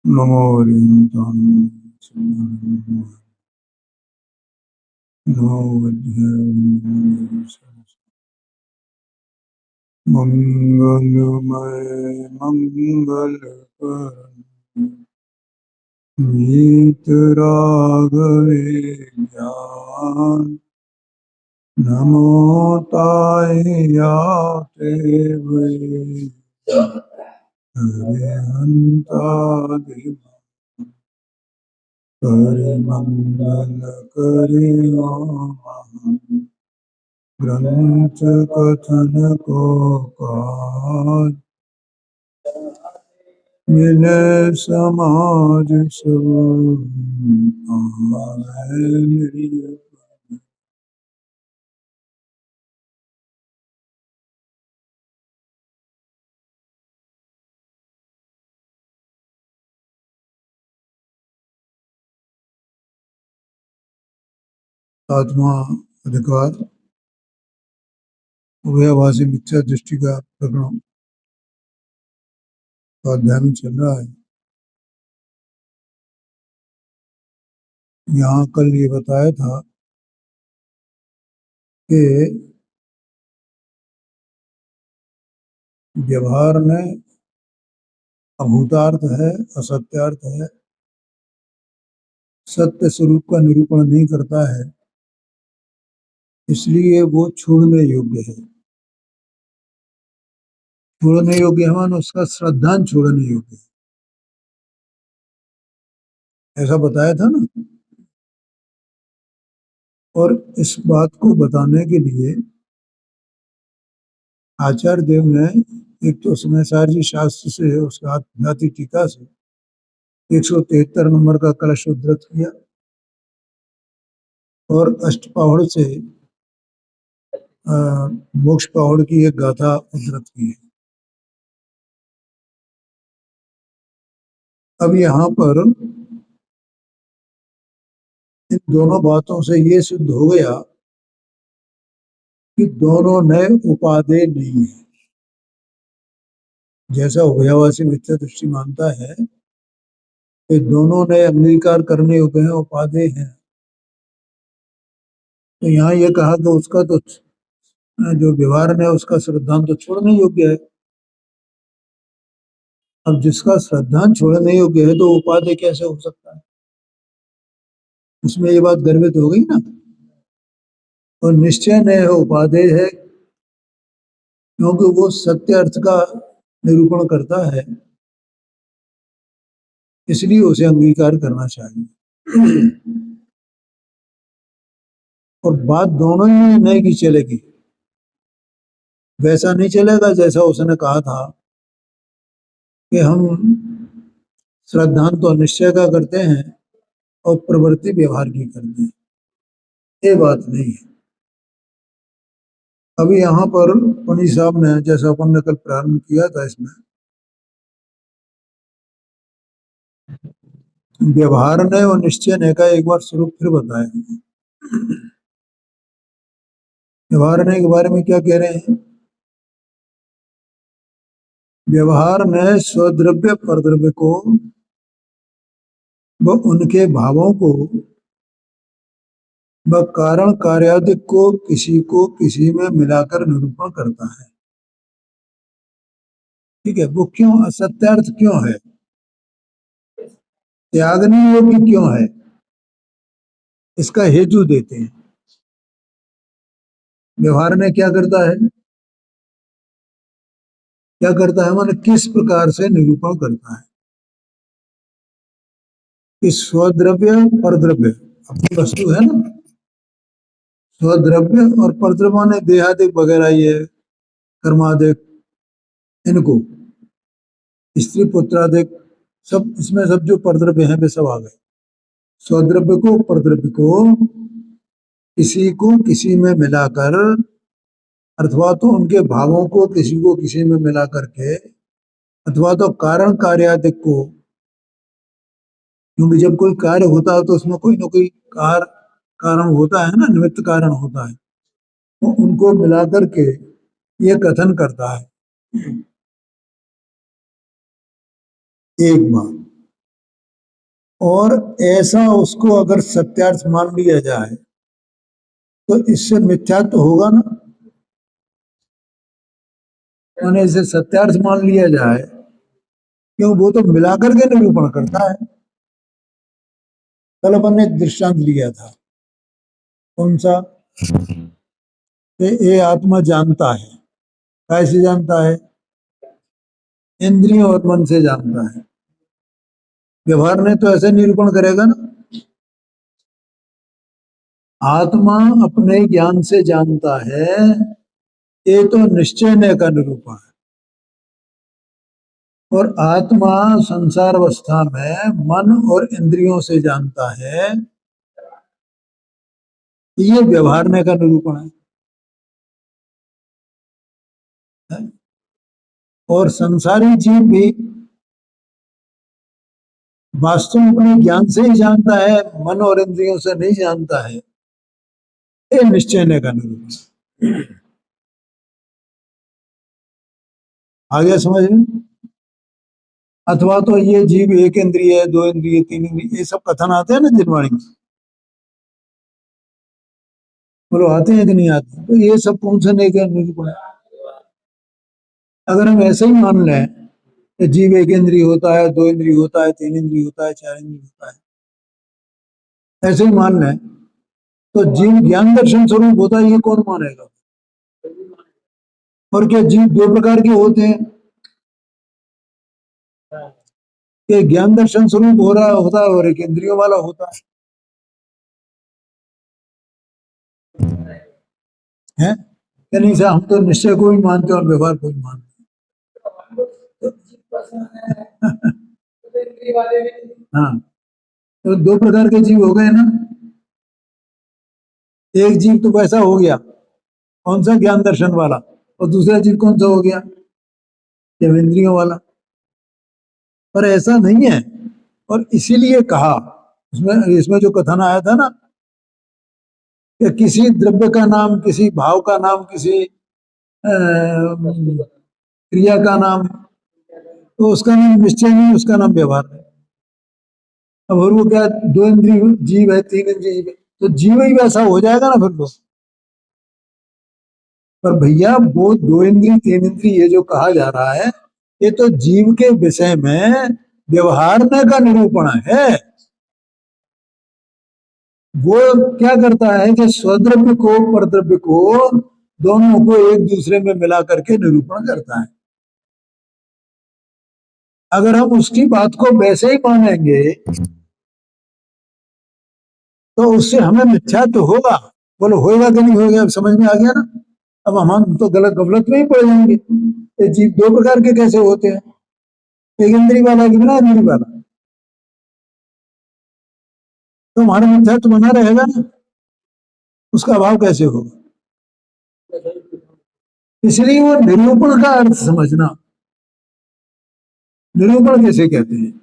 नमो ओरियंताय मंगलमय मंगलकर वीतरागवेद्यान नमो ताय याते वे हरिहंतादिव मंगल करे ग्रंथ कथन को काज मिले समाज सब आए। आत्मा अधिकार उभयवासी मिथ्या दृष्टि का प्रकरण का अध्ययन चल रहा है। यहाँ कल ये बताया था कि व्यवहार में अभूतार्थ है, असत्यार्थ है, सत्य स्वरूप का निरूपण नहीं करता है, इसलिए वो छोड़ने योग्य है। छोड़ने योग्य है मानो उसका श्रद्धांत छोड़ने योग्य है, ऐसा बताया था ना। और इस बात को बताने के लिए आचार्य देव ने एक तो समयसार जी शास्त्र से उसका आध्यात्मिक टीका से 173 नंबर का कलश उद्धृत किया और अष्टपौढ़ से मोक्ष पौढ़ की एक गाथा उद्धृत की है। अब यहाँ पर इन दोनों बातों से ये सिद्ध हो गया कि दोनों नए उपादेय नहीं है। जैसा उभयवासी मिथ्या दृष्टि मानता है कि दोनों नए अंगीकार करने योग्य हैं, उपादेय हैं, तो यहाँ ये कहा कि उसका तो जो व्यवहार है उसका श्रद्धांत तो छोड़ने योग्य है। अब जिसका श्रद्धांत छोड़ने योग्य है तो उपादेय कैसे हो सकता है? इसमें ये बात गर्भित हो गई ना। और निश्चय नए उपादेय है क्योंकि वो सत्य अर्थ का निरूपण करता है, इसलिए उसे अंगीकार करना चाहिए। और बात दोनों ही नए की चलेगी। वैसा नहीं चलेगा जैसा उसने कहा था कि हम श्रद्धांत तो निश्चय का करते हैं और प्रवृत्ति व्यवहार की करते हैं, ये बात नहीं है। अभी यहाँ पर पनी साहब ने, जैसा अपन ने कल प्रारंभ किया था, इसमें व्यवहार ने और निश्चय ने का एक बार स्वरूप फिर बताया। व्यवहार ने के बारे में क्या कह रहे हैं? व्यवहार ने स्वद्रव्य परद्रव्य को व उनके भावों को व कारण कार्यादिक को किसी में मिलाकर निरूपण करता है। ठीक है, वो क्यों असत्यार्थ क्यों है, त्यागने योग्य क्यों है, इसका हेतु देते हैं। व्यवहार में क्या करता है, क्या करता है माने किस प्रकार से निरूपण करता है कि स्वद्रव्य परद्रव्य अपनी वस्तु है ना, स्वद्रव्य और परद्रव्य ने देहादिक वगैरह, ये कर्मादिक, इनको स्त्री पुत्रादिक सब, इसमें सब जो परद्रव्य हैं वे सब आ गए। स्वद्रव्य को परद्रव्य को किसी में मिलाकर, अथवा तो उनके भावों को किसी में मिला करके, अथवा तो कारण कार्यादिक को, क्योंकि जब कोई कार्य होता है तो उसमें कोई ना कोई कारण होता है ना, निमित्त कारण होता है, तो उनको मिलाकर के ये कथन करता है। एक बात और ऐसा उसको अगर सत्यार्थ मान लिया जाए तो इससे मिथ्या तो होगा ना। मैंने इसे सत्यार्थ मान लिया जाए क्यों, वो तो मिलाकर के निरूपण करता है। कल अपन ने एक दृष्टांत लिया था, कौन सा, ये आत्मा जानता है, कैसे जानता है, इंद्रियों और मन से जानता है। व्यवहार ने तो ऐसे निरूपण करेगा ना, आत्मा अपने ज्ञान से जानता है, ये तो निश्चय ने का निरूपण है। और आत्मा संसार अवस्था में मन और इंद्रियों से जानता है, ये व्यवहारने का निरूपण है। और संसारी जीव भी वास्तव में अपने ज्ञान से ही जानता है, मन और इंद्रियों से नहीं जानता है, ये निश्चय का निरूपण। आ गया समझ में। अथवा तो ये जीव एक इंद्रिय है, दो इंद्रिय, तीन इंद्रिय, ये सब कथन आते हैं ना जिनवाणी में, बोलो आते हैं कि नहीं आते, तो ये सब कौन से नहीं का निरूपण है। अगर हम ऐसे ही मान लें कि जीव एक इंद्रिय होता है, दो इंद्रिय होता है, तीन इंद्रिय होता है, चार इंद्रिय होता है, ऐसे ही मान लें, तो जीव ज्ञान दर्शन स्वरूप होता है, ये कौन मानेगा। और क्या जीव दो प्रकार के होते हैं, कि ज्ञान दर्शन स्वरूप हो रहा होता है और एक इंद्रियों वाला होता है नहीं सर, हम तो निश्चय को भी मानते हैं और व्यवहार को भी मानते हैं। हाँ, तो दो प्रकार के जीव हो गए ना। एक जीव तो वैसा हो गया, कौन सा, ज्ञान दर्शन वाला, और दूसरा जीव कौन सा हो गया, जब इंद्रियों वाला। पर ऐसा नहीं है, और इसीलिए कहा उसमें, इसमें जो कथन आया था ना कि किसी द्रव्य का नाम, किसी भाव का नाम, किसी क्रिया का नाम, तो उसका नाम निश्चय नहीं, उसका नाम व्यवहार है। अब और वो क्या, दो इंद्रिय जीव है, तीन इंद्रिय जीव है, तो जीव ही वैसा हो जाएगा ना फिर वो। पर भैया वो दो इंद्रिय तीन इंद्रिय ये जो कहा जा रहा है, ये तो जीव के विषय में व्यवहारने का निरूपण है। वो क्या करता है कि स्वद्रव्य को परद्रव्य को दोनों को एक दूसरे में मिला करके निरूपण करता है। अगर हम उसकी बात को वैसे ही मानेंगे तो उससे हमें मिथ्या तो होगा। बोलो होगा कि नहीं होगा, अब समझ में आ गया ना। अब हम तो गलत गफलत में ही पड़ जाएंगे। ये जीव दो प्रकार के कैसे होते हैं, एक इंद्रिय वाला कि बिना इंद्रिय वाला, तो हमारा मिथ्या तो बना रहेगा ना, उसका अभाव कैसे होगा। इसलिए वो निरूपण का अर्थ समझना, निरूपण कैसे कहते हैं।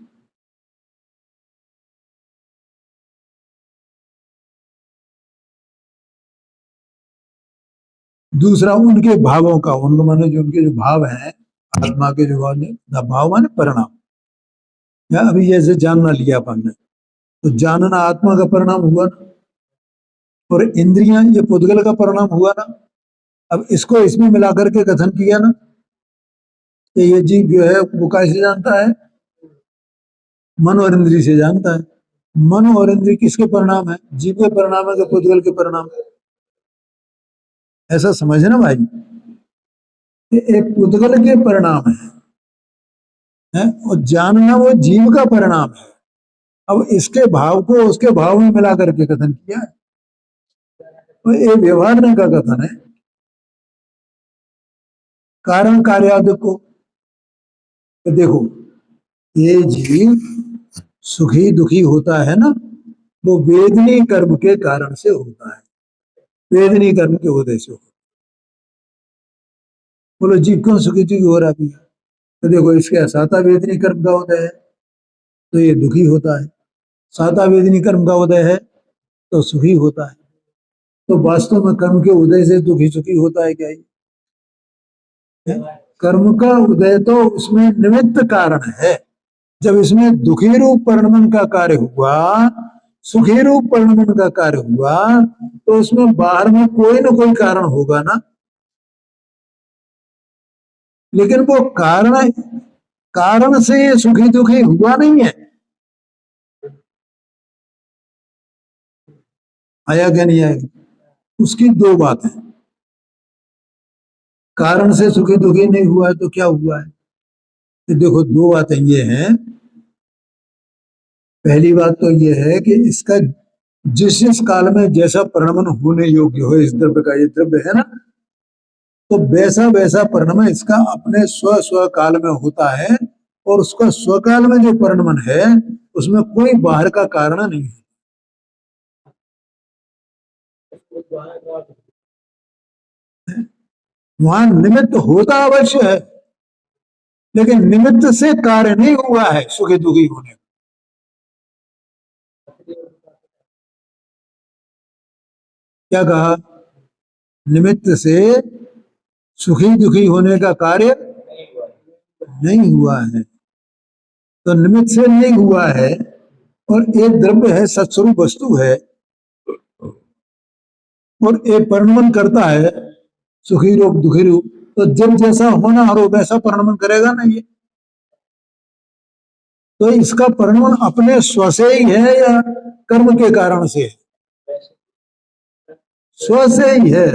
दूसरा उनके भावों का, उनको माने जो उनके जो भाव हैं, आत्मा के जो भाव माने परिणाम, या अभी जैसे जानना लिया अपन ने, तो जानना आत्मा का परिणाम हुआ ना, और इंद्रियां ये पुद्गल का परिणाम हुआ ना। अब इसको इसमें मिलाकर के कथन किया ना कि ये जीव जो है वो कैसे जानता है, मन और इंद्रिय से जानता है। मन और इंद्रिय किसके परिणाम है, जीव के परिणाम है कि पुद्गल के परिणाम है। ऐसा समझना भाई, कि एक पुद्गल के परिणाम है और जानना वो जीव का परिणाम है। अब इसके भाव को उसके भाव में मिला करके कथन किया है, तो ये व्यवहार का कथन है। कारण कार्यादि को तो देखो, ये जीव सुखी दुखी होता है ना, वो वेदनी कर्म के कारण से होता है, वेदनी कर्म के उदय से होता है। बोलो जीव क्यों सुखी दुखी हो रहा है, तो देखो इसके साता वेदनी कर्म का उदय है तो ये दुखी होता है, साता वेदनी कर्म का उदय है तो सुखी होता है। तो वास्तव में कर्म के उदय से दुखी सुखी होता है क्या है? कर्म का उदय तो उसमें निमित्त कारण है, जब इसमें दुखी रूप परिणमन का कार्य हुआ, सुखी रूप परिणमन का कार्य हुआ, तो उसमें बाहर में कोई ना कोई कारण होगा ना। लेकिन वो कारण कारण से ये सुखी दुखी हुआ नहीं है। आया क्या नहीं आया? उसकी दो बातें, कारण से सुखी दुखी नहीं हुआ है तो क्या हुआ है? तो देखो, दो बातें ये हैं। पहली बात तो ये है कि इसका जिस जिस काल में जैसा परिणमन होने योग्य हो, इस द्रव्य का, ये द्रव्य है ना, तो वैसा वैसा परिणमन इसका अपने स्व स्व काल में होता है। और उसका स्वकाल में जो परिणमन है उसमें कोई बाहर का कारण नहीं है। वहां निमित्त होता अवश्य है, लेकिन निमित्त से कार्य नहीं हुआ है सुखी दुखी होने का। क्या कहा? निमित्त से सुखी दुखी होने का कार्य नहीं हुआ है, तो निमित्त से नहीं हुआ है। और एक द्रव्य है, सत्स्वरूप वस्तु है, और एक परिणमन करता है सुखी रूप दुखी रूप, तो जब जैसा होना हो वैसा परिणमन करेगा ना ये। तो इसका परिणमन अपने स्व से ही है या कर्म के कारण से? स्व से ही है,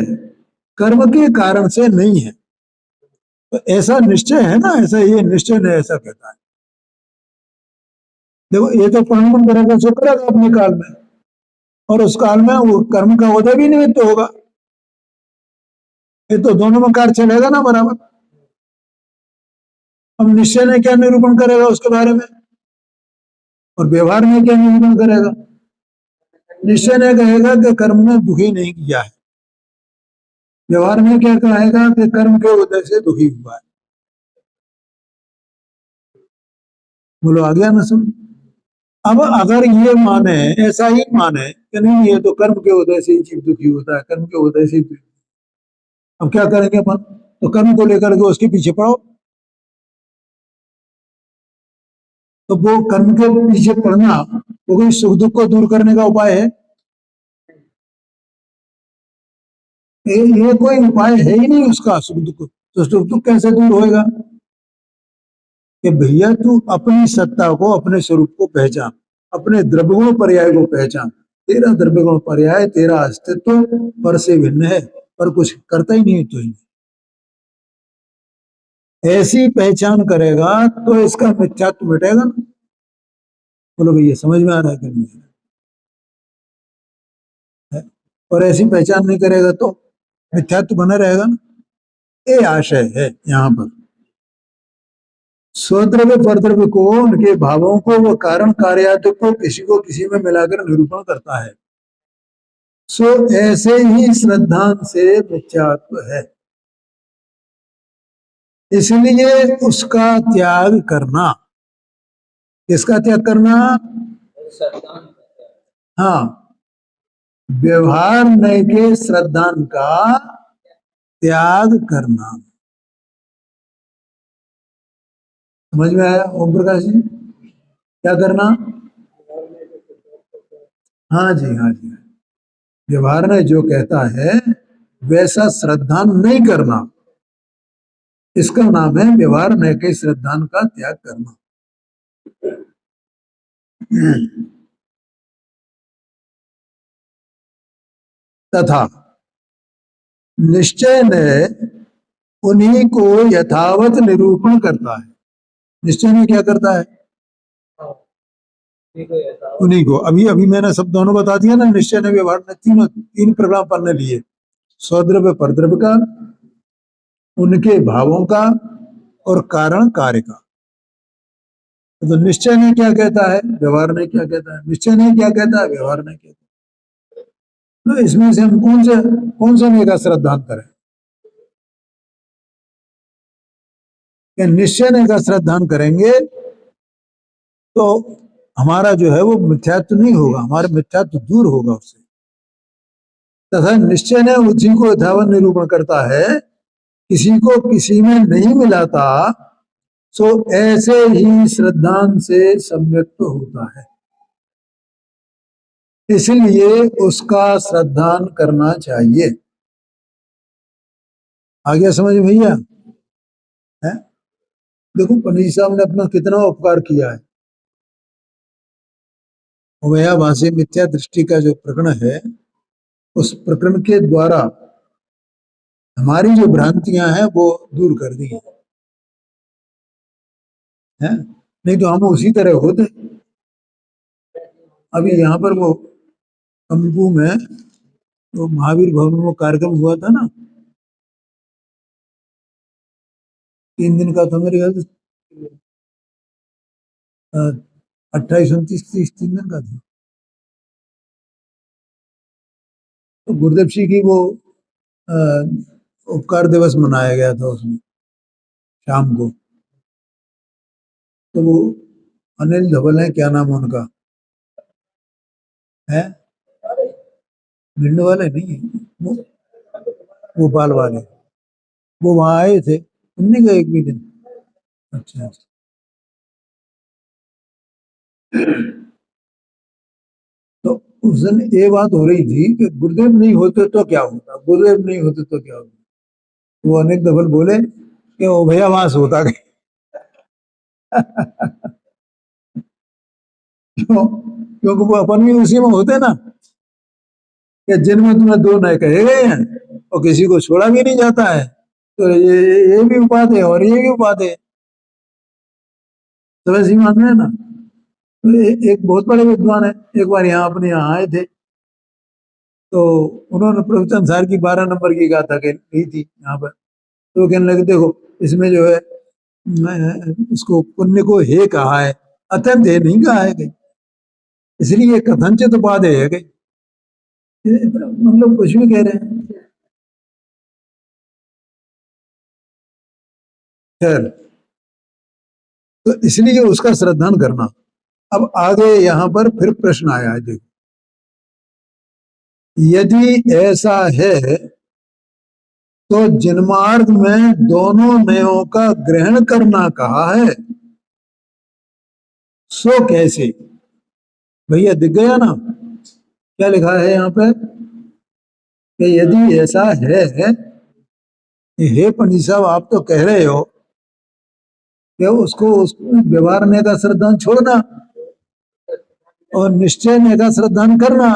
कर्म के कारण से नहीं है। तो ऐसा निश्चय है ना, ऐसा ये निश्चय ने ऐसा कहता है। देखो, ये तो परिणमन करेगा, सो करेगा अपने काल में, और उस काल में वो कर्म का उदय भी निमित्त होगा। ये तो दोनों में कार्य चलेगा ना बराबर। अब निश्चय ने क्या निरूपण करेगा उसके बारे में, और व्यवहार में क्या निरूपण करेगा? निश्चय ने कहेगा कि कर्म ने दुखी नहीं किया है, व्यवहार में क्या कहेगा कि कर्म के उदय से दुखी हुआ है। बोलो, आ गया ना समझ? अब अगर ये माने, ऐसा ही माने कि नहीं, ये तो कर्म के उदय से ही जीव दुखी होता है, कर्म के उदय से ही, अब क्या करेंगे अपन? तो कर्म को लेकर के उसके पीछे पड़ो। तो वो कर्म के पीछे पड़ना वो कोई सुख दुख को दूर करने का उपाय है? ये कोई उपाय है ही नहीं उसका, सुख दुख। तो सुख दुख कैसे दूर होएगा? कि भैया तू अपनी सत्ता को, अपने स्वरूप को पहचान, अपने द्रव्यगुण पर्याय को पहचान। तेरा द्रव्यगुण पर्याय, तेरा अस्तित्व पर से भिन्न है, पर कुछ करता ही नहीं तू। ऐसी पहचान करेगा तो इसका मिथ्यात्व मिटेगा ना। बोलो भैया, समझ में आ रहा है कि नहीं है? और ऐसी पहचान नहीं करेगा तो मिथ्यात्व बना रहेगा ना। ये आशय है यहाँ पर। स्वद्रव्य परद्रव्य को, उनके भावों को, वो कारण कार्यात्व को किसी को किसी में मिलाकर निरूपण करता है। सो ऐसे ही श्रद्धांत से मिथ्यात्व है, इसलिए उसका त्याग करना। किसका त्याग करना? हाँ, व्यवहार नय के श्रद्धांत का त्याग करना। समझ में आया ओम प्रकाश जी? क्या करना? हाँ जी, हाँ जी। व्यवहार ने जो कहता है वैसा श्रद्धान नहीं करना, इसका नाम है व्यवहार न के श्रद्धान का त्याग करना। तथा निश्चय ने उन्हीं को यथावत निरूपण करता है। निश्चय ने क्या करता है? उन्हीं को, अभी अभी मैंने सब दोनों बता दिया ना, निश्चय ने व्यवहार ने, तीनों तीन प्रकार पढ़ने लिए, स्वद्रव्य परद्रव्य का, उनके भावों का, और कारण कार्य का। तो निश्चय ने क्या कहता है, व्यवहार ने क्या कहता है? निश्चय ने क्या कहता है, व्यवहार ने क्या कहता है? तो इसमें से हम कौन से में का श्रद्धांत करें? निश्चय ने का श्रद्धांत करेंगे तो हमारा जो है वो मिथ्यात्व नहीं होगा, हमारा मिथ्यात्व दूर होगा उससे। तथा निश्चय ने उसी को यथावत निरूपण करता है, किसी को किसी में नहीं मिलाता, सो ऐसे ही श्रद्धांत से सम्यक्त होता है, इसलिए उसका श्रद्धान करना चाहिए। आ गया समझ में भैया? है, देखो पंडित साहब ने अपना कितना उपकार किया है। उभयाभाषी मिथ्या दृष्टि का जो प्रकरण है, उस प्रकरण के द्वारा हमारी जो भ्रांतियां हैं वो दूर कर दी है, नहीं तो हम उसी तरह होते। अभी यहाँ पर वो कंपू में वो महावीर भवन में कार्यक्रम हुआ था ना, 3 दिन का था मेरे ख्याल से, 28, 29, 30, 3 दिन का था। तो गुरुदेव जी की वो अ, उपकार दिवस मनाया गया था उसमें शाम को। तो वो अनिल धवल है, क्या नाम है उनका, है भिंड वाले नहीं, वो भोपाल वाले, वो वहां आए थे, उन्हीं का एक भी दिन। अच्छा अच्छा। तो उस दिन ये बात हो रही थी कि गुरुदेव नहीं होते तो क्या होता, गुरुदेव नहीं होते तो क्या होता। वो अनेक दफल बोले कि वो भैयावास होता गया। क्यों? क्योंकि वो अपन भी उसी में होते ना, कि जिनमें तुम्हें दो नए कहे गए हैं और किसी को छोड़ा भी नहीं जाता है। तो ये भी उपाधि है और ये भी उपाधि है, तो वैसे ही मान रहे हैं ना। तो एक बहुत बड़े विद्वान है, एक बार यहाँ अपने यहाँ आए थे, तो उन्होंने प्रवचन सार की 12 नंबर की गाथा की थी यहाँ पर। तो कहने लगे देखो इसमें जो है उसको पुण्य को हे कहा है, अत्यंत हे नहीं कहा है कहीं, इसलिए कथनचित उपाधि है कहीं, मतलब कुछ भी कह रहे हैं। खैर, तो इसलिए उसका श्रद्धान करना। अब आगे यहाँ पर फिर प्रश्न आया है, देखो यदि ऐसा है तो जन्मार्थ में दोनों नयों का ग्रहण करना कहा है, सो कैसे? भैया दिख गया ना क्या लिखा है यहाँ पे, कि यदि ऐसा है, हे पंडित साहब आप तो कह रहे हो कि उसको व्यवहार ने का श्रद्धान छोड़ना और निश्चय ने का श्रद्धान करना,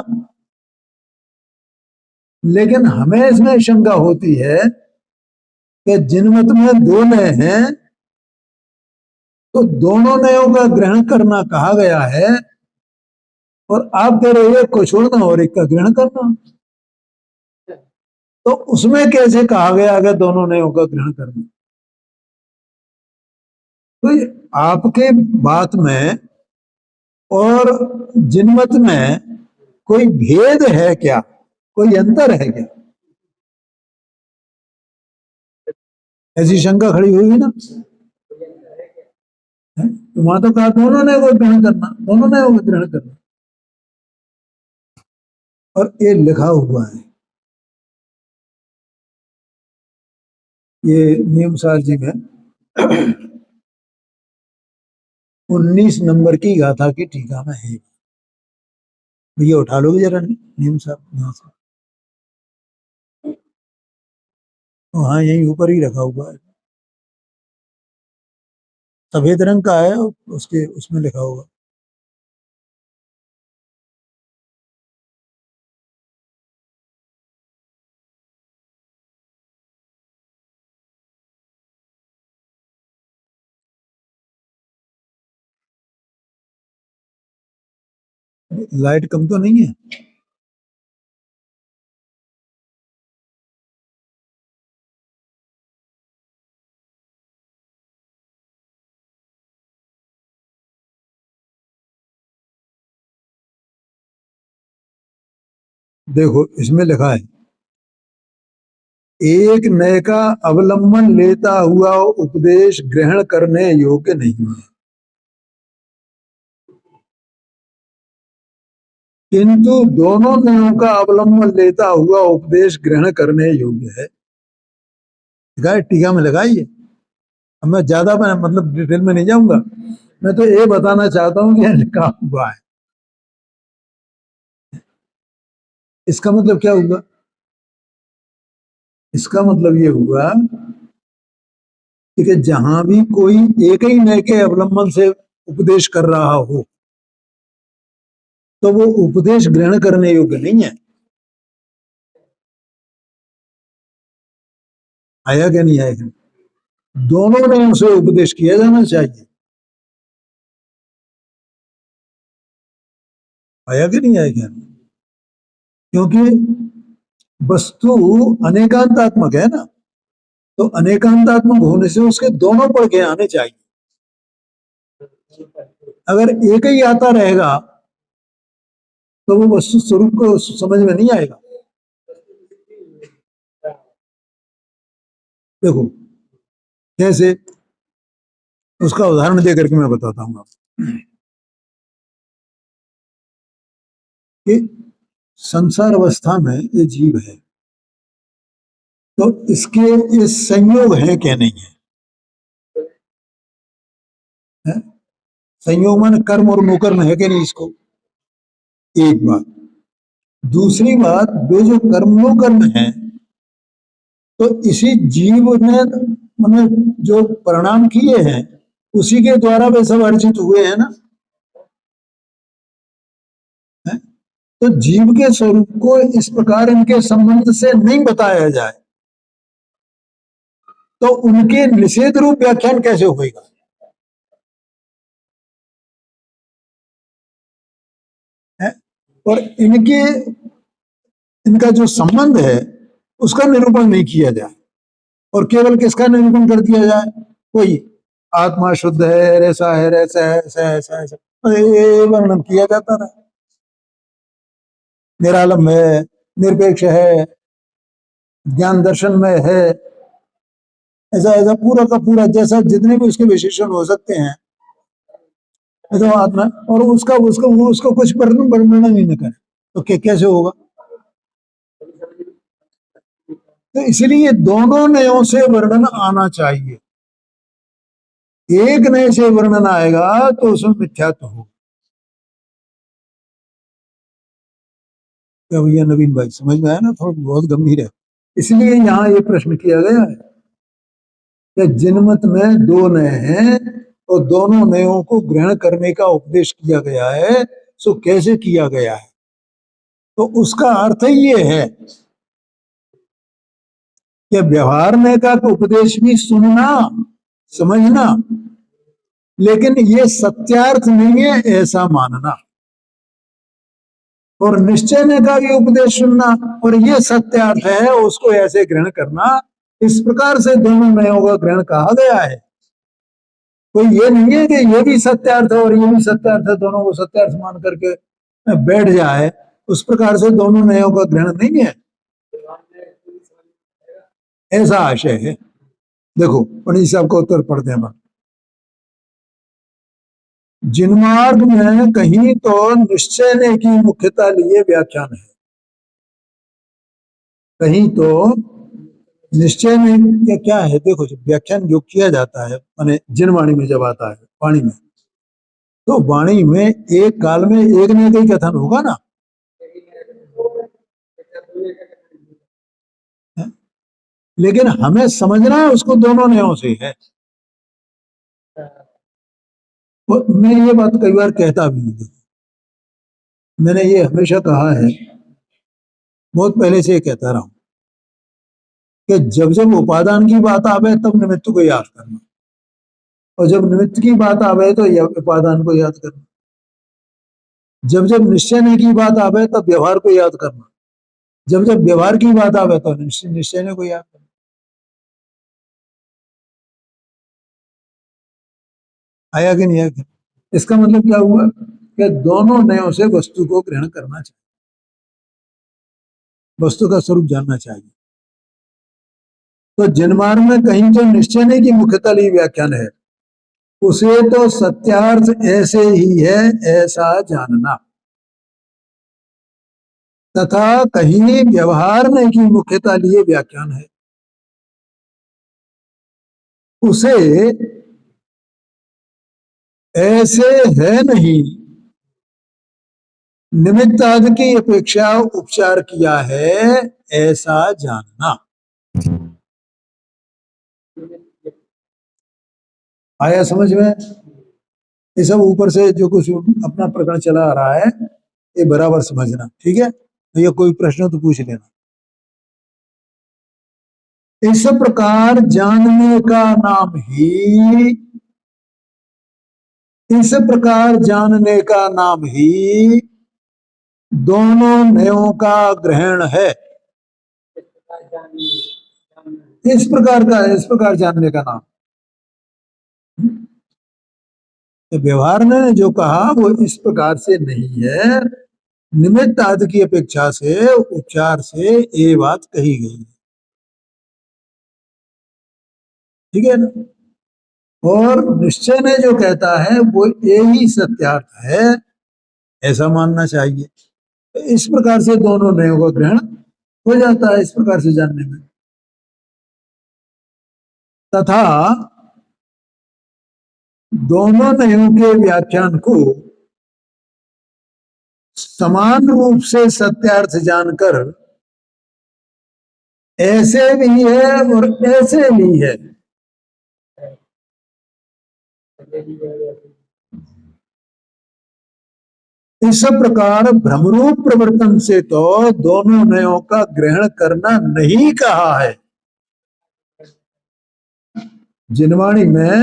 लेकिन हमें इसमें शंका होती है कि जिनमत में दो नय हैं तो दोनों नयों का ग्रहण करना कहा गया है, और आप कह रहे हो एक को छोड़ना और एक का ग्रहण करना, तो उसमें कैसे कहा गया कि दोनों नयों का ग्रहण करना? तो आपके बात में और जिनमत में कोई भेद है क्या, कोई अंतर है क्या? ऐसी शंका खड़ी हुई ना, तो वहां तो कहा दोनों ने को ग्रहण करना, दोनों ने को ग्रहण करना, और ये लिखा हुआ है, ये नियम सार जी में 19 नंबर की गाथा की टीका में है। भैया उठा लोगे जरा नियम साहब यहाँ से? हाँ यही ऊपर ही रखा हुआ है, सफेद रंग का है, उसके उसमें लिखा होगा। लाइट कम तो नहीं है? देखो इसमें लिखा है, एक नए का अवलंबन लेता हुआ उपदेश ग्रहण करने योग्य नहीं है, किंतु दोनों नयों का अवलंबन लेता हुआ उपदेश ग्रहण करने योग्य है। टीका में लगाइए, अब मैं ज्यादा मतलब डिटेल में नहीं जाऊंगा, मैं तो ये बताना चाहता हूं कि लिखा हुआ है। इसका मतलब क्या हुआ? इसका मतलब ये हुआ कि जहां भी कोई एक ही नय के अवलंबन से उपदेश कर रहा हो तो वो उपदेश ग्रहण करने योग्य नहीं है। आया क्या नहीं आया? दोनों ने उसे उपदेश किया जाना चाहिए। आया कि नहीं आया क्या? क्योंकि वस्तु अनेकांतात्मक है ना, तो अनेकांतात्मक होने से उसके दोनों पढ़ के आने चाहिए। अगर एक ही आता रहेगा तो वो वस्तु स्वरूप को समझ में नहीं आएगा। देखो कैसे, उसका उदाहरण दे करके मैं बताता हूँ आपको कि संसार अवस्था में ये जीव है, तो इसके ये संयोग है क्या नहीं है, है? संयोग माने कर्म और नोकर्म है कि नहीं इसको, एक बात। दूसरी बात, वे जो कर्मो कर्म है तो इसी जीव ने मैंने जो परिणाम किए हैं उसी के द्वारा वे सब अर्जित हुए हैं ना, है? तो जीव के स्वरूप को इस प्रकार इनके संबंध से नहीं बताया जाए तो उनके निषेध रूप व्याख्यान कैसे होगा? है? और इनके इनका जो संबंध है उसका निरूपण नहीं किया जाए और केवल किसका निरूपण कर दिया जाए, कोई आत्मा शुद्ध है, ऐसा है, ऐसा है, ऐसा है, ऐसा है, ऐसा ये वर्णन किया जाता रहा, निरालंब है, निरपेक्ष है, ज्ञान दर्शन में है, ऐसा ऐसा पूरा का पूरा जैसा जितने भी उसके विशेषण हो सकते हैं ऐसा आत्मा, और उसका उसको उसको कुछ वर्णन ही न करे तो कैसे होगा? तो इसलिए दोनों नयों से वर्णन आना चाहिए। एक नए से वर्णन आएगा तो उसमें मिथ्यात्व होगा। क्या भैया नवीन भाई समझ में आया ना? थोड़ा बहुत गंभीर है, इसलिए यहाँ ये प्रश्न किया गया है कि जिनमत में दो नए हैं और दोनों नयों को ग्रहण करने का उपदेश किया गया है, सो कैसे किया गया है? तो उसका अर्थ ये है कि व्यवहार में का उपदेश भी सुनना समझना, लेकिन ये सत्यार्थ नहीं है ऐसा मानना, और निश्चय ने का भी उपदेश सुनना और ये सत्यार्थ है उसको ऐसे ग्रहण करना। इस प्रकार से दोनों नयों का ग्रहण कहा गया है। कोई ये नहीं है कि ये भी सत्यार्थ है और ये भी सत्यार्थ है, दोनों को सत्यार्थ मान करके बैठ जाए, उस प्रकार से दोनों नयों का ग्रहण नहीं है, ऐसा आशय है। देखो पंडित साहब का उत्तर पढ़ते हैं। जिनमार्ग में कहीं तो निश्चय ने की मुख्यता लिए व्याख्यान है, कहीं तो निश्चय में क्या है, देखो जब व्याख्यान जो किया जाता है माने जिन वाणी में जब आता है वाणी में, तो वाणी में एक काल में एक ने कई कथन होगा ना, है? लेकिन हमें समझना है उसको दोनों नयों से है। मैं ये बात कई बार कहता भी हूँ, मैंने ये हमेशा कहा है, बहुत पहले से ये कहता रहा हूं कि जब जब उपादान की बात आवे तब निमित्त को याद करना, और जब निमित्त की बात आवे तो उपादान को याद करना, जब जब निश्चय की बात आवे तब व्यवहार को याद करना, जब जब व्यवहार की बात आवे तो निश्चय को याद करना। आया कि नहीं आया? इसका मतलब क्या हुआ कि दोनों नयों से वस्तु को ग्रहण करना चाहिए, वस्तु का स्वरूप जानना चाहिए। तो जिनमार्ग में कहीं जो निश्चय की मुख्यता ली व्याख्यान है उसे तो सत्यार्थ ऐसे ही है ऐसा जानना, तथा कहीं व्यवहार में की मुख्यता लिए व्याख्यान है उसे ऐसे है नहीं, निमित्त आदि की अपेक्षा उपचार किया है, ऐसा जानना। आया समझ में? ये सब ऊपर से जो कुछ अपना प्रकरण चला आ रहा है, ये बराबर समझना, ठीक है? तो ये कोई प्रश्न तो पूछ लेना। इस प्रकार जानने का नाम ही, इस प्रकार जानने का नाम ही दोनों नयों का ग्रहण है। इस प्रकार का, इस प्रकार जानने का नाम, तो व्यवहार ने जो कहा वो इस प्रकार से नहीं है, निमित्त आदि की अपेक्षा से उपचार से ये बात कही गई है, ठीक है ना? और निश्चय ने जो कहता है वो यही सत्यार्थ है, ऐसा मानना चाहिए। तो इस प्रकार से दोनों नयों का ग्रहण हो जाता है, इस प्रकार से जानने में। तथा दोनों नयों के व्याख्यान को समान रूप से सत्यार्थ जानकर ऐसे भी है और ऐसे भी है, इस प्रकार भ्रमरूप प्रवर्तन से तो दोनों नयों का ग्रहण करना नहीं कहा है। जिनवाणी में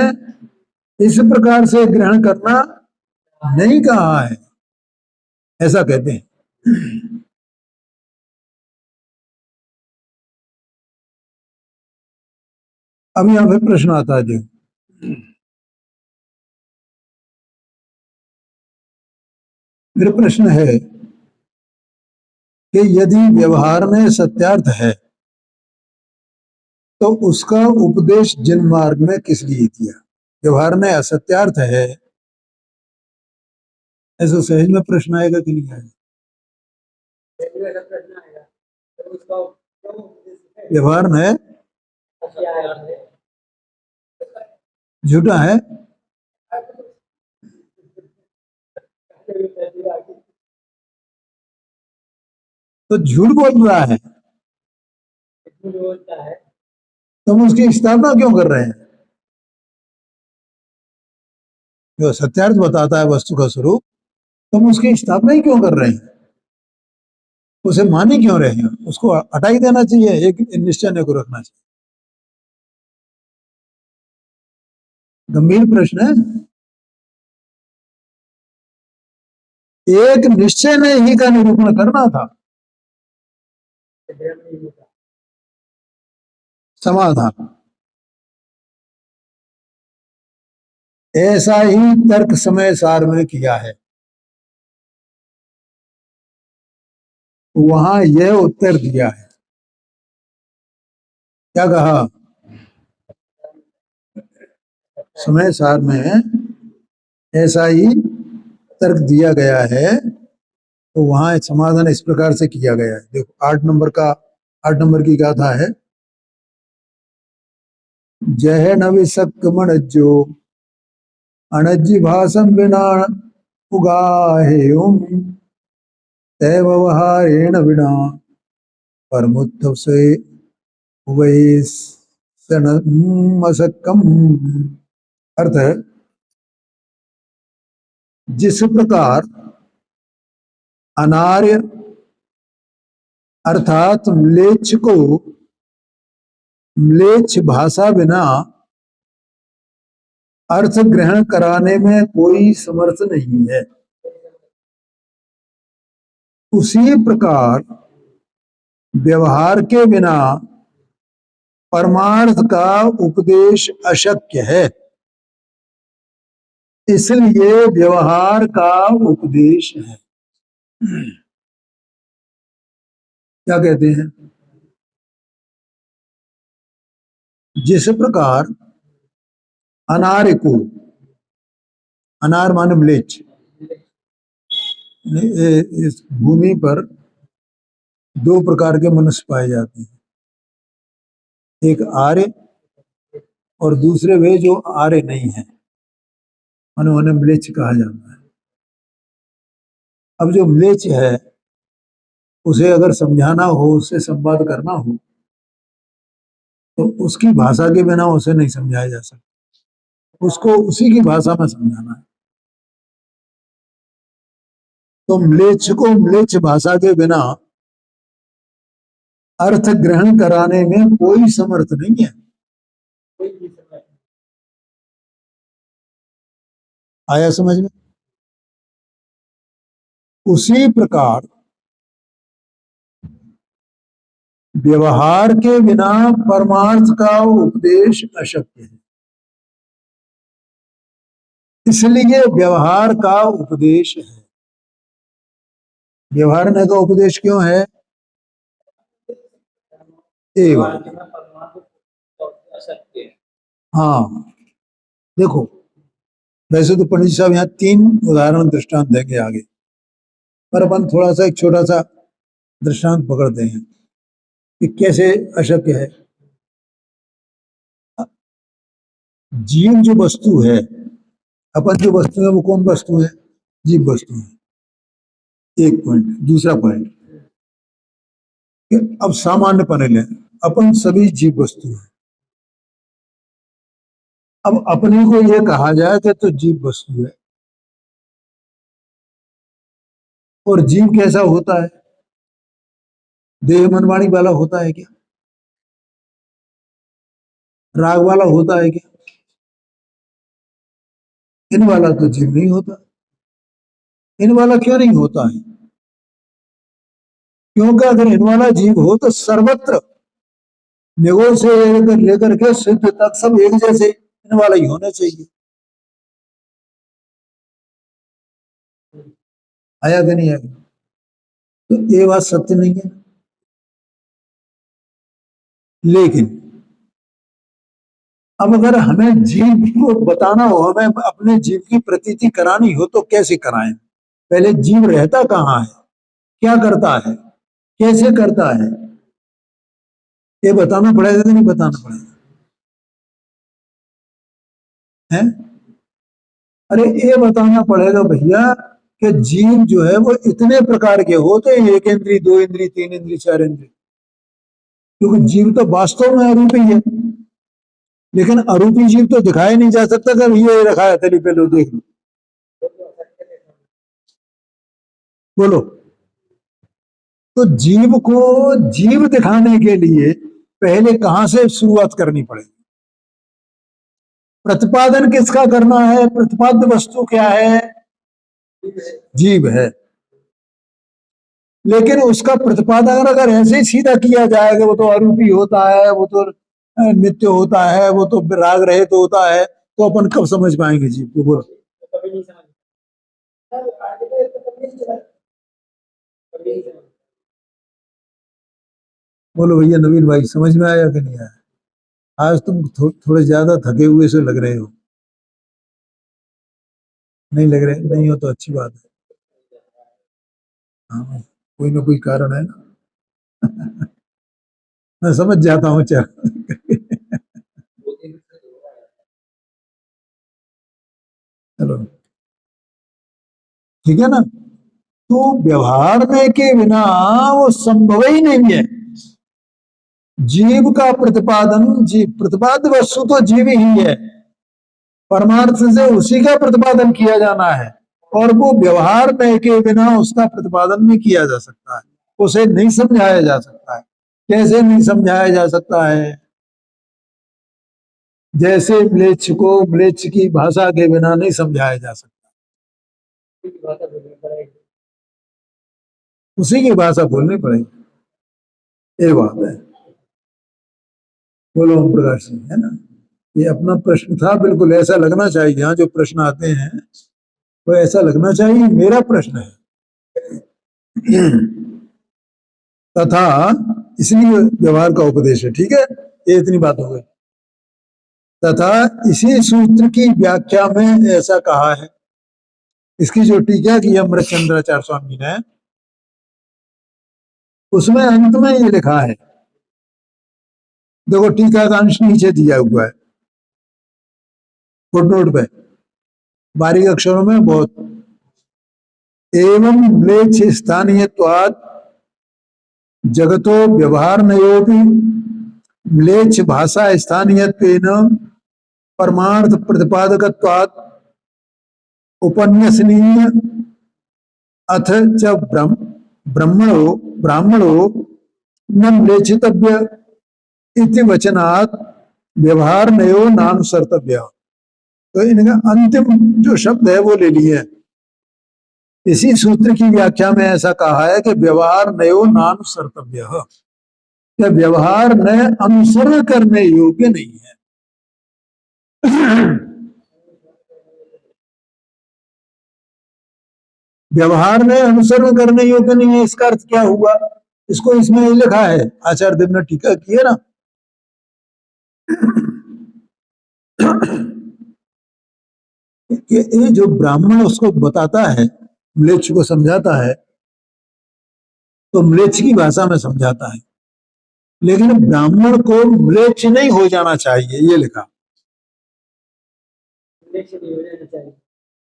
इस प्रकार से ग्रहण करना नहीं कहा है, ऐसा कहते हैं। अब यहां फिर प्रश्न आता है जी। मेरा प्रश्न है कि यदि व्यवहार में सत्यार्थ है तो उसका उपदेश जिन मार्ग में किस लिए किया? व्यवहार में असत्यार्थ है, ऐसा सहज में प्रश्न आएगा कि नहीं आएगा? व्यवहार में झूठा है, तो झूठ बोल रहा है, तुम उसकी स्थापना क्यों कर रहे हैं? जो सत्यार्थ बताता है वस्तु का स्वरूप, तुम उसकी स्थापना ही क्यों कर रहे हैं? उसे मान ही क्यों रहे हैं? उसको हटा ही देना चाहिए, एक निश्चय को रखना चाहिए। गंभीर प्रश्न है। एक निश्चय ने ही का निरूपण करना था, समाधान ऐसा ही तर्क समय सार में किया है, वहां यह उत्तर दिया है। क्या कहा? समय सार में ऐसा ही तर्क दिया गया है, तो वहां समाधान इस प्रकार से किया गया है। देखो 8 नंबर की गाथा है। जय न विसक मणज्जो अणज्जी भाषम बिना उगाहे व्यवहारेण विना परमुत्थव से वैसनमसकम। अर्थ है, जिस प्रकार अनार्य अर्थात म्लेच्छ को म्लेच्छ भाषा बिना अर्थ ग्रहण कराने में कोई समर्थ नहीं है, उसी प्रकार व्यवहार के बिना परमार्थ का उपदेश अशक्य है, इसलिए व्यवहार का उपदेश है। क्या कहते हैं? जिस प्रकार अनार्य को, अनार माने म्लेच्छ, इस भूमि पर 2 प्रकार के मनुष्य पाए जाते हैं, एक आर्य और दूसरे वे जो आर्य नहीं है, उन्हें म्लेच्छ कहा जाता है। अब जो म्लेच्छ है उसे अगर समझाना हो, उससे संवाद करना हो, तो उसकी भाषा के बिना उसे नहीं समझाया जा सकता, उसको उसी की भाषा में समझाना है। तो म्लेच्छ को म्लेच्छ भाषा के बिना अर्थ ग्रहण कराने में कोई समर्थ नहीं है। आया समझ में? उसी प्रकार व्यवहार के बिना परमार्थ का उपदेश अशक्य है, इसलिए व्यवहार का उपदेश है। व्यवहार का उपदेश क्यों है? एवं। हाँ, देखो, वैसे तो पंडित साहब यहाँ 3 उदाहरण दृष्टांत देंगे आगे, पर अपन थोड़ा सा एक छोटा सा दृष्टांत पकड़ते हैं कि कैसे अशक्य है। जीव जो वस्तु है, अपन जो वस्तु है वो कौन वस्तु है? जीव वस्तु है। एक पॉइंट। दूसरा पॉइंट, अब सामान्य पने लें, अपन सभी जीव वस्तु है। अब अपने को यह कहा जाए कि तो जीव वस्तु है, और जीव कैसा होता है? देह मन वाणी वाला होता है क्या? राग वाला होता है क्या? इन वाला तो जीव नहीं होता। इन वाला क्यों नहीं होता है? क्योंकि अगर इन वाला जीव हो तो सर्वत्र निगोर से लेकर के सिद्ध तक सब एक जैसे इन वाला ही होना चाहिए। आया कि नहीं आया? तो ये बात सत्य नहीं है। लेकिन अब अगर हमें जीव को बताना हो, हमें अपने जीव की प्रतीति करानी हो, तो कैसे कराएं? पहले जीव रहता कहाँ है, क्या करता है, कैसे करता है, ये बताना पड़ेगा कि नहीं बताना पड़ेगा? है? अरे ये बताना पड़ेगा भैया कि जीव जो है वो इतने प्रकार के होते हैं, 1 इंद्री, 2 इंद्री, 3 इंद्री, 4 इंद्री, क्योंकि जीव तो वास्तव में अरूपी है। लेकिन अरूपी जीव तो दिखाया नहीं जा सकता कि ये रखा है तली पे, लो देख लो। बोलो। तो जीव को जीव दिखाने के लिए पहले कहां से शुरुआत करनी पड़ेगी? प्रतिपादन किसका करना है? प्रतिपाद्य वस्तु क्या है? जीव है। लेकिन उसका प्रतिपादन अगर ऐसे ही सीधा किया जाएगा, वो तो अरूपी होता है, वो तो नित्य होता है, वो तो राग रहित तो होता है, तो अपन कब समझ पाएंगे जीव को? बोलो। बोलो भैया नवीन भाई, समझ में आया कि नहीं आया? आज तुम थोड़े ज्यादा थके हुए से लग रहे हो। नहीं लग रहे? नहीं हो तो अच्छी बात है। हाँ, कोई ना कोई कारण है ना। मैं समझ जाता हूँ चल। चलो, ठीक है ना? तो व्यवहार में के बिना वो संभव ही नहीं है। जीव का प्रतिपादन, जीव प्रतिपाद्य वस्तु तो जीव ही है, परमार्थ से उसी का प्रतिपादन किया जाना है, और वो व्यवहार में के बिना उसका प्रतिपादन नहीं किया जा सकता है, उसे नहीं समझाया जा सकता है। कैसे नहीं समझाया जा सकता है? जैसे म्लेच्छ को म्लेच्छ की भाषा के बिना नहीं समझाया जा सकता, उसी की भाषा बोलनी पड़ेगी। ये बात है। बोलो ओम प्रकाश सिंह, है ना? ये अपना प्रश्न था, बिल्कुल ऐसा लगना चाहिए। यहाँ जो प्रश्न आते हैं वो ऐसा लगना चाहिए मेरा प्रश्न है। तथा इसलिए व्यवहार का उपदेश है। ठीक है, ये इतनी बात हो गई। तथा इसी सूत्र की व्याख्या में ऐसा कहा है, इसकी जो टीका की अमृतचंद्राचार्य स्वामी ने, उसमें अंत में ये लिखा है, देखो टीका का अंश नीचे दिया हुआ है, फुटनोट पे बारीक अक्षरों में बहुत। एवं म्लेच्छ स्थानीयत्वात् जगतो व्यवहार नयोपि म्लेच्छ भाषा स्थानीयत्वेन परमार्थ प्रतिपादकत्वात् उपन्यसनीय अथ च ब्रह्मणो ब्राह्मणो न म्लेच्छितव्य इति वचनात् व्यवहार नयो नानुसर्तव्य। तो इनका अंतिम जो शब्द है वो ले लिए। इसी सूत्र की व्याख्या में ऐसा कहा है कि व्यवहार नयो नानुसर्तव्य, कि व्यवहार नय अनुसरण करने योग्य नहीं है। व्यवहार में अनुसरण करने योग्य नहीं है, इसका अर्थ क्या हुआ? इसको इसमें लिखा है, आचार्य देव ने टीका की है ना। ये जो ब्राह्मण उसको बताता है, म्लेच्छ को समझाता है, तो म्लेच्छ की भाषा में समझाता है, लेकिन ब्राह्मण को म्लेच्छ नहीं हो जाना चाहिए, ये लिखा।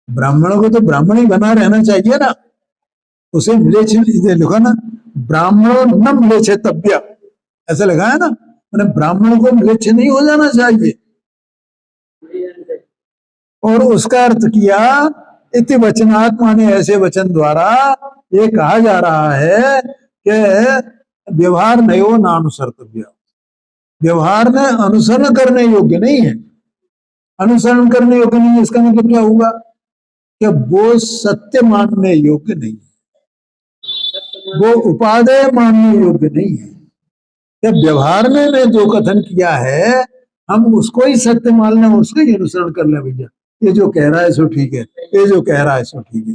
ब्राह्मण को तो ब्राह्मण ही बना रहना चाहिए ना, उसे म्लेच्छ लिखा ना, ब्राह्मणों न म्लेच्छितव्य, ऐसा लिखा है ना, मैंने ब्राह्मण को म्लेच्छ नहीं हो जाना चाहिए। और उसका अर्थ किया इति वचनात्मा ने, ऐसे वचन द्वारा ये कहा जा रहा है कि व्यवहार नयो नानुसर्तव्य, व्यवहार में अनुसरण करने योग्य नहीं है। अनुसरण करने योग्य नहीं है, इसका मतलब क्या हुआ कि वो सत्य मानने योग्य नहीं है, वो उपादेय मानने योग्य नहीं है। जब व्यवहार में जो कथन किया है हम उसको ही सत्य मान लें, उसको ही अनुसरण कर ले। भैया ये जो कह रहा है सो ठीक है, ये जो कह रहा है सो ठीक है।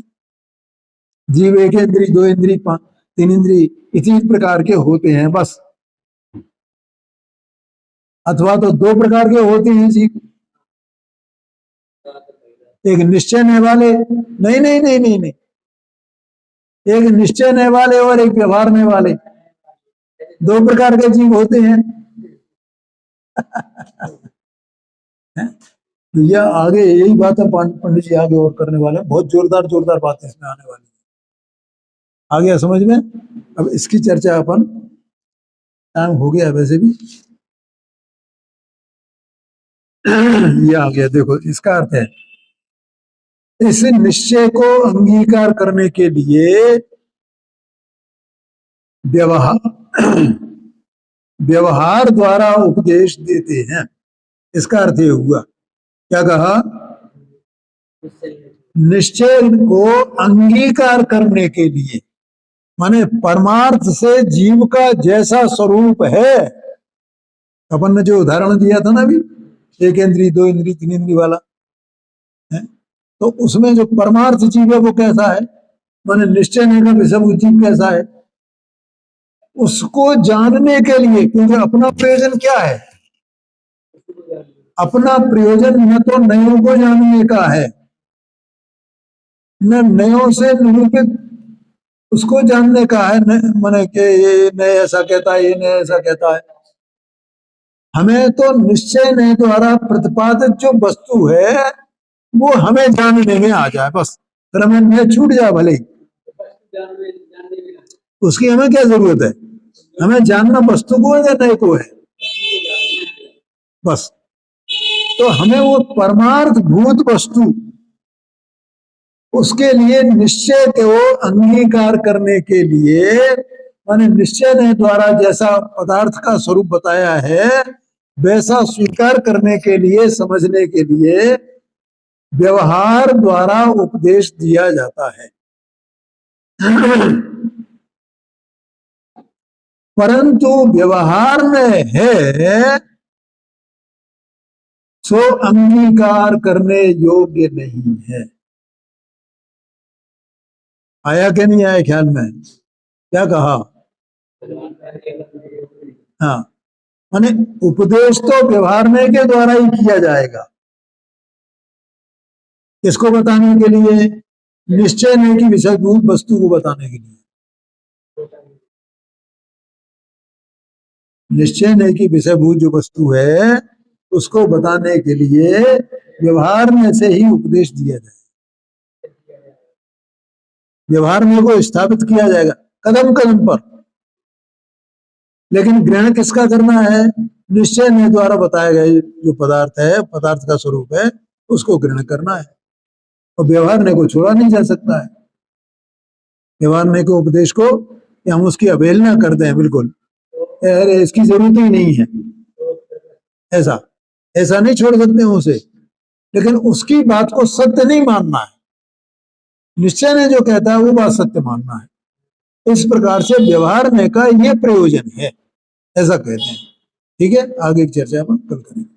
जीव एक इंद्री, दो इंद्री, तीन इंद्री, इसी प्रकार के होते हैं बस, अथवा तो दो प्रकार के होते हैं जीव, एक निश्चय नए वाले, नहीं नहीं नहीं नहीं नहीं, एक निश्चय नए वाले और एक व्यवहार नए वाले, दो प्रकार के जीव होते हैं। भैया आगे यही बात है, पंडित जी आगे और करने वाले, बहुत जोरदार जोरदार बातें इसमें आने वाली। आ गया समझ में? अब इसकी चर्चा अपन, टाइम हो गया वैसे भी, ये आ गया। देखो इसका अर्थ है, इस निश्चय को अंगीकार करने के लिए व्यवहार द्वारा उपदेश देते हैं। इसका अर्थ ये हुआ, क्या कहा? निश्चय को अंगीकार करने के लिए, माने परमार्थ से जीव का जैसा स्वरूप है, अपन ने जो उदाहरण दिया था ना अभी, एक इंद्री, दो इंद्री, तीन इंद्री वाला है, तो उसमें जो परमार्थ जीव है वो कैसा है, माने निश्चय नहीं का विषम जीव कैसा है, उसको जानने के लिए, क्योंकि अपना प्रयोजन क्या है, अपना प्रयोजन न तो नयों को जानने का है, न नयों से निरूपित उसको जानने का है, माने कि ये नए ऐसा कहता है, ये नए ऐसा कहता है। हमें तो निश्चय नए द्वारा प्रतिपादित जो वस्तु है वो हमें जानने में आ जाए बस, फिर हमें नए छूट जाए भले ही, उसकी हमें क्या जरूरत है? हमें जानना वस्तु को है या नए को है, बस। तो हमें वो परमार्थ भूत वस्तु, उसके लिए निश्चय को अंगीकार करने के लिए, माने निश्चय ने द्वारा जैसा पदार्थ का स्वरूप बताया है वैसा स्वीकार करने के लिए, समझने के लिए व्यवहार द्वारा उपदेश दिया जाता है। परंतु व्यवहार में है सो अंगीकार करने योग्य नहीं है। आया कि नहीं आया ख्याल में? क्या कहा? हाँ, माने उपदेश तो व्यवहार में के द्वारा ही किया जाएगा। किसको बताने के लिए? निश्चय नहीं की विषयभूत वस्तु को बताने के लिए। निश्चय नहीं की विषयभूत जो वस्तु है उसको बताने के लिए व्यवहार में से ही उपदेश दिया जाए, व्यवहार में को स्थापित किया जाएगा कदम कदम पर। लेकिन ग्रहण किसका करना है? निश्चय ने द्वारा बताया गया जो पदार्थ है, पदार्थ का स्वरूप है, उसको ग्रहण करना है। और व्यवहार ने को छोड़ा नहीं जा सकता है। व्यवहार ने को उपदेश को हम उसकी अवहेलना करते हैं बिल्कुल, अरे इसकी जरूरत ही नहीं है, ऐसा ऐसा नहीं छोड़ सकते हैं उसे। लेकिन उसकी बात को सत्य नहीं मानना है, निश्चय ने जो कहता है वो बात सत्य मानना है। इस प्रकार से व्यवहार में का ये प्रयोजन है, ऐसा कहते हैं। ठीक है, आगे की चर्चा हम कल करेंगे।